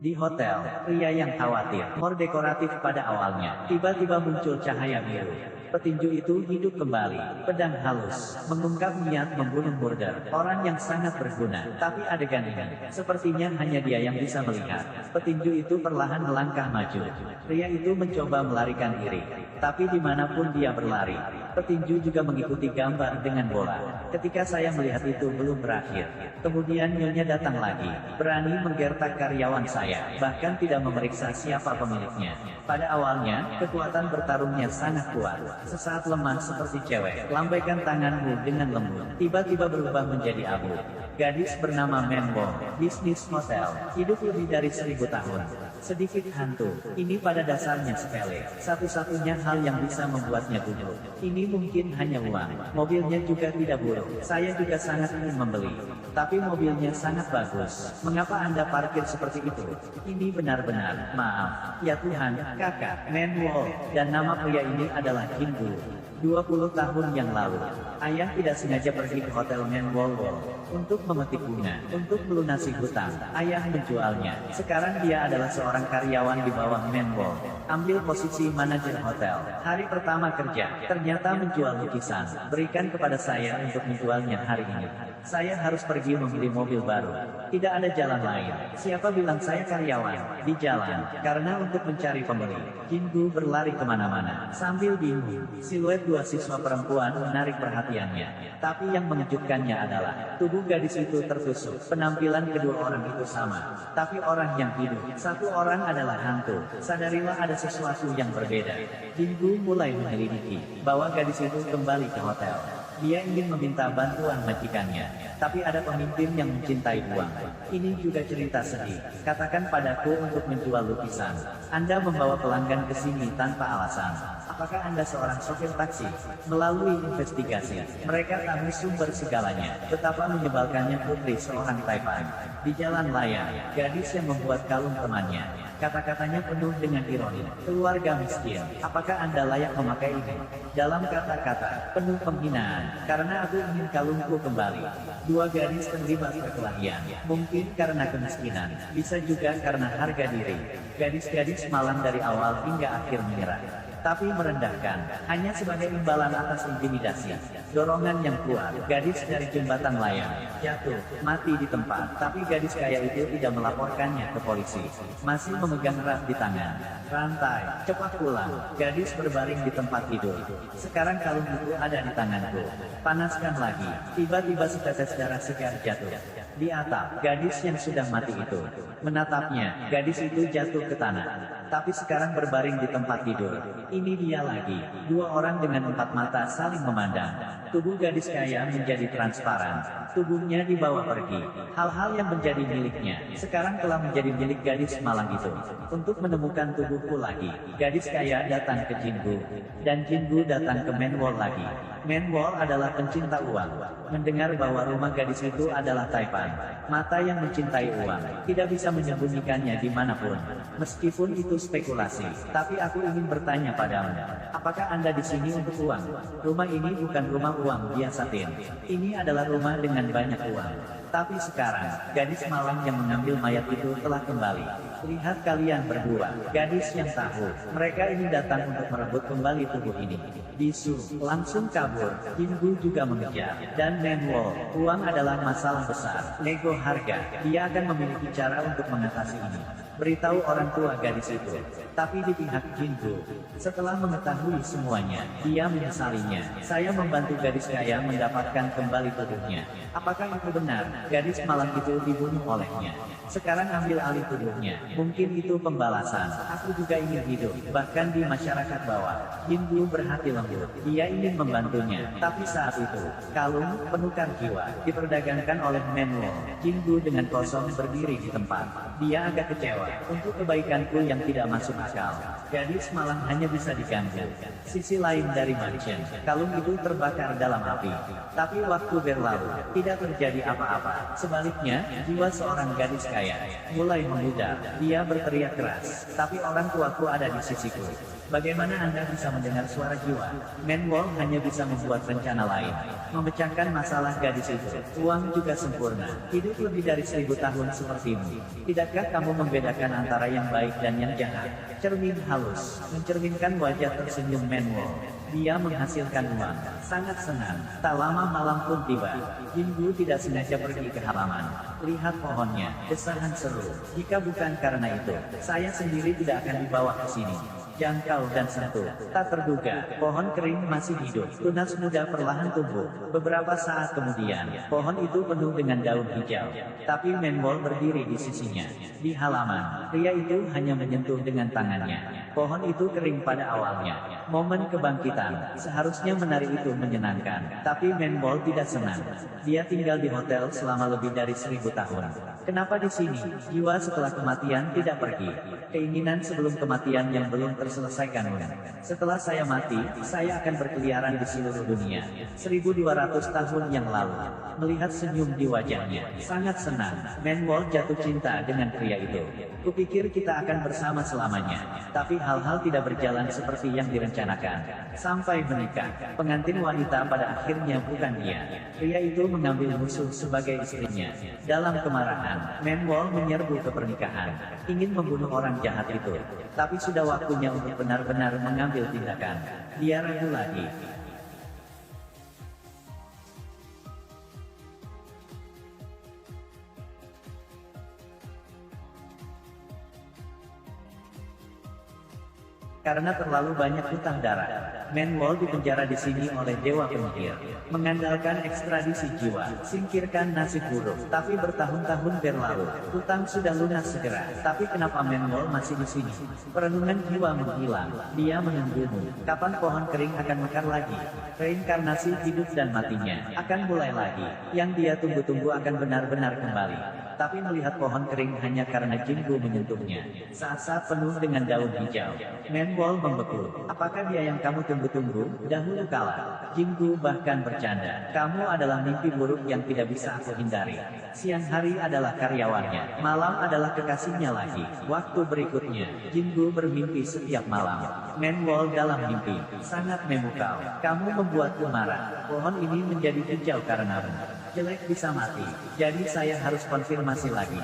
Di hotel, pria yang khawatir, more dekoratif pada awalnya, tiba-tiba muncul cahaya biru. Petinju itu hidup kembali, pedang halus, mengungkap niat membunuh murder, orang yang sangat berguna. Tapi adegan ini, sepertinya hanya dia yang bisa melihat. Petinju itu perlahan melangkah maju. Pria itu mencoba melarikan diri, tapi dimanapun dia berlari, petinju juga mengikuti gambar dengan bola. Ketika saya melihat itu belum berakhir, kemudian nyonya datang lagi, berani menggertak karyawan saya, bahkan tidak memeriksa siapa pemiliknya. Pada awalnya, kekuatan bertarungnya sangat kuat. Sesaat lemah seperti cewek, lambaikan tanganmu dengan lembut, tiba-tiba berubah menjadi abu. Gadis bernama Menwo, bisnis hotel, hidup lebih dari 1000 tahun. Sedikit hantu, ini pada dasarnya sepele. Satu-satunya hal yang bisa membuatnya gugup. Ini mungkin hanya uang. Mobilnya juga tidak buruk. Saya juga sangat ingin membeli. Tapi mobilnya sangat bagus. Mengapa Anda parkir seperti itu? Ini benar-benar, maaf. Ya Tuhan, kakak, Menwo. Dan nama pria ini adalah Jingu. 20 tahun yang lalu, ayah tidak sengaja pergi ke hotel Menwo untuk memetik bunga, untuk melunasi hutang. Ayah menjualnya. Sekarang dia adalah seorang karyawan di bawah Menwo. Ambil posisi manajer hotel. Hari pertama kerja, ternyata menjual lukisan. Berikan kepada saya untuk menjualnya hari ini. Saya harus pergi membeli mobil baru. Tidak ada jalan lain. Siapa bilang saya karyawan? Di jalan. Karena untuk mencari pembeli, Jingu berlari kemana-mana. Sambil bingung, siluet dua siswa perempuan menarik perhatiannya. Tapi yang mengejutkannya adalah, tubuh gadis itu tertusuk. Penampilan kedua orang itu sama. Tapi orang yang hidup, satu orang adalah hantu. Sadarilah ada sesuatu yang berbeda. Jingu mulai menyelidiki bahwa gadis itu kembali ke hotel. Dia ingin meminta bantuan majikannya, tapi ada pemimpin yang mencintai uang. Ini juga cerita sedih. Katakan padaku untuk menjual lukisan. Anda membawa pelanggan ke sini tanpa alasan. Apakah Anda seorang sopir taksi? Melalui investigasi, mereka tahu sumber segalanya. Betapa menyebalkannya putri seorang Taipan. Di jalan layang, gadis yang membuat kalung temannya. Kata-katanya penuh dengan ironi. Keluarga miskin, apakah Anda layak memakai ini? Dalam kata-kata, penuh penghinaan. Karena aku ingin kalungku kembali. Dua gadis terlibat perkelahian. Mungkin karena kemiskinan, bisa juga karena harga diri. Gadis-gadis malang dari awal hingga akhir menyerah. Tapi merendahkan, hanya sebagai imbalan atas intimidasi. Dorongan yang kuat, gadis dari jembatan layang, jatuh, mati di tempat. Tapi gadis kaya itu tidak melaporkannya ke polisi. Masih memegang rak di tangan. Rantai, cepat pulang. Gadis berbaring di tempat tidur. Sekarang kalung itu ada di tanganku. Panaskan lagi. Tiba-tiba setetes darah segar jatuh. Di atap, gadis yang sudah mati itu menatapnya. Gadis itu jatuh ke tanah. Tapi sekarang berbaring di tempat tidur. Ini dia lagi. Dua orang dengan empat mata saling memandang. Tubuh gadis kaya menjadi transparan. Tubuhnya dibawa pergi. Hal-hal yang menjadi miliknya, sekarang telah menjadi milik gadis malang itu. Untuk menemukan tubuhku lagi, gadis kaya datang ke Jingu. Dan Jingu datang ke Menwo lagi. Menwo adalah pencinta uang. Mendengar bahwa rumah gadis itu adalah Taipan. Mata yang mencintai uang, tidak bisa menyembunyikannya dimanapun. Meskipun itu spekulasi, tapi aku ingin bertanya padamu. Apakah Anda di sini untuk uang? Rumah ini bukan rumah uang biasa, Tin. Ini adalah rumah dengan banyak uang. Tapi sekarang, gadis malang yang mengambil mayat itu telah kembali. Lihat kalian berdua, gadis yang tahu. Mereka ini datang untuk merebut kembali tubuh ini. Bisu, langsung kabur. Jingu juga mengejar. Dan Menwo, uang adalah masalah besar. Nego harga, dia akan memiliki cara untuk mengatasi ini. Beritahu orang tua gadis itu. Tapi di pihak Jingu, setelah mengetahui semuanya, dia menyesalinya. Saya membantu gadis kaya mendapatkan kembali tubuhnya. Apakah itu benar? Gadis malang itu dibunuh olehnya. Sekarang ambil alih tubuhnya. Mungkin itu pembalasan. Aku juga ingin hidup, bahkan di masyarakat bawah. Jingu berhati lembut. Dia ingin membantunya. Tapi saat itu, kalung, penukar jiwa, diperdagangkan oleh Menwo. Jingu dengan kosong berdiri di tempat. Dia agak kecewa. Untuk kebaikanku yang tidak masuk akal, gadis malang hanya bisa diganggu. Sisi lain dari mansion, kalung itu terbakar dalam api. Tapi waktu berlalu, tidak terjadi apa-apa. tertawa. Sebaliknya, jiwa seorang gadis kaya mulai memudar. Dia berteriak keras, tapi orang tuaku ada di sisiku. Bagaimana Anda bisa mendengar suara jiwa? Menwol hanya bisa membuat rencana lain. Memecahkan masalah gadis itu. Uang juga sempurna. Hidup lebih dari 1000 tahun sepertimu. Tidakkah kamu membedakan antara yang baik dan yang jahat? Cermin halus, mencerminkan wajah tersenyum Menwol. Dia menghasilkan uang. Sangat senang. Tak lama malam pun tiba. Jingu tidak sengaja pergi ke halaman. Lihat pohonnya, desahan seru. Jika bukan karena itu, saya sendiri tidak akan dibawa ke sini. Jangkau dan sentuh. Tak terduga, pohon kering masih hidup. Tunas muda perlahan tumbuh. Beberapa saat kemudian, pohon itu penuh dengan daun hijau. Tapi Menwol berdiri di sisinya. Di halaman, pria itu hanya menyentuh dengan tangannya. Pohon itu kering pada awalnya. Momen kebangkitan, seharusnya menari itu menyenangkan. Tapi Menwol tidak senang. Dia tinggal di hotel selama lebih dari 1000 tahun. Kenapa di sini? Jiwa setelah kematian tidak pergi. Keinginan sebelum kematian yang belum terselesaikan. Setelah saya mati, saya akan berkeliaran di seluruh dunia. 1200 tahun yang lalu. Melihat senyum di wajahnya, sangat senang. Menwol jatuh cinta dengan pria itu. Kupikir kita akan bersama selamanya. Tapi hal-hal tidak berjalan seperti yang direncanakan. Sampai menikah, pengantin wanita pada akhirnya bukan dia. Pria itu mengambil musuh sebagai istrinya. Dalam kemarahan, Menwol menyerbu ke pernikahan. Ingin membunuh orang jahat itu. Tapi sudah waktunya untuk benar-benar mengambil tindakan. Dia ragu lagi. Karena terlalu banyak hutang darah, Menwol dipenjara di sini oleh Dewa Penyihir. Mengandalkan ekstradisi jiwa, singkirkan nasib buruk. Tapi bertahun-tahun berlalu, hutang sudah lunas segera. Tapi kenapa Menwol masih di sini? Perenungan jiwa menghilang. Dia menunggumu. Kapan pohon kering akan mekar lagi? Reinkarnasi hidup dan matinya akan mulai lagi. Yang dia tunggu-tunggu akan benar-benar kembali. Tapi melihat pohon kering hanya karena Jingu menyentuhnya. Saat-saat penuh dengan daun hijau, Menwol membeku. Apakah dia yang kamu tunggu-tunggu? Dahulu kala, Jingu bahkan bercanda. Kamu adalah mimpi buruk yang tidak bisa aku hindari. Siang hari adalah karyawannya, malam adalah kekasihnya lagi. Waktu berikutnya, Jingu bermimpi setiap malam. Menwol dalam mimpi, sangat memukau. Kamu membuatku marah. Pohon ini menjadi hijau karenamu. Jelek bisa mati, jadi saya harus konfirmasi lagi.